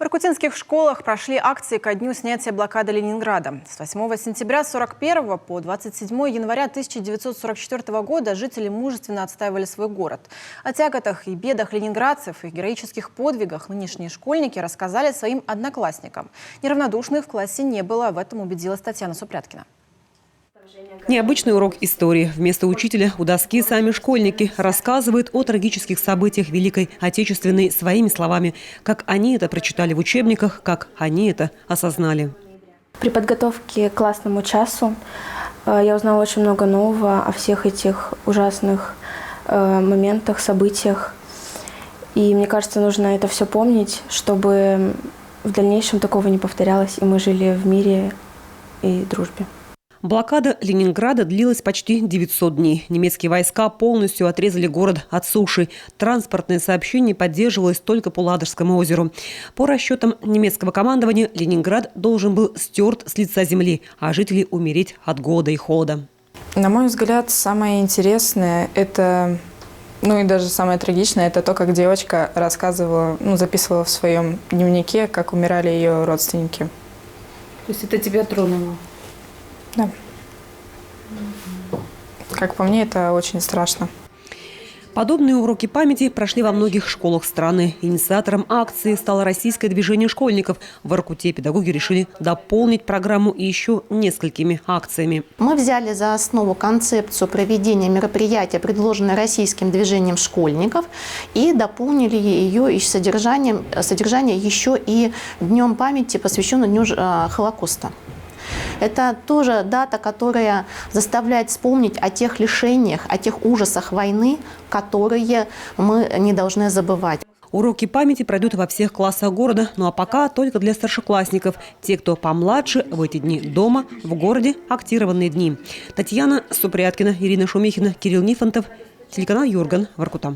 В иркутских школах прошли акции ко дню снятия блокады Ленинграда. С 8 сентября 1941 по 27 января 1944 года жители мужественно отстаивали свой город. О тяготах и бедах ленинградцев и героических подвигах нынешние школьники рассказали своим одноклассникам. Неравнодушных в классе не было, в этом убедилась Татьяна Супряткина. Необычный урок истории. Вместо учителя у доски сами школьники рассказывают о трагических событиях Великой Отечественной своими словами. Как они это прочитали в учебниках, как они это осознали. При подготовке к классному часу я узнала очень много нового о всех этих ужасных моментах, событиях. И мне кажется, нужно это все помнить, чтобы в дальнейшем такого не повторялось, и мы жили в мире и дружбе. Блокада Ленинграда длилась почти 900 дней. Немецкие войска полностью отрезали город от суши. Транспортное сообщение поддерживалось только по Ладожскому озеру. По расчетам немецкого командования, Ленинград должен был стерт с лица земли, а жители умереть от голода и холода. На мой взгляд, самое интересное – это, и даже самое трагичное – это то, как девочка рассказывала, записывала в своем дневнике, как умирали ее родственники. То есть это тебя тронуло? Да. Как по мне, это очень страшно. Подобные уроки памяти прошли во многих школах страны. Инициатором акции стало российское движение школьников. В Иркуте педагоги решили дополнить программу еще несколькими акциями. Мы взяли за основу концепцию проведения мероприятия, предложенной российским движением школьников, и дополнили ее содержание еще и Днем памяти, посвященным Дню Холокоста. Это тоже дата, которая заставляет вспомнить о тех лишениях, о тех ужасах войны, которые мы не должны забывать. Уроки памяти пройдут во всех классах города, а пока только для старшеклассников. Те, кто помладше, в эти дни дома, в городе актированные дни. Татьяна Супряткина, Ирина Шумихина, Кирилл Нифонтов, телеканал Юрган, Воркута.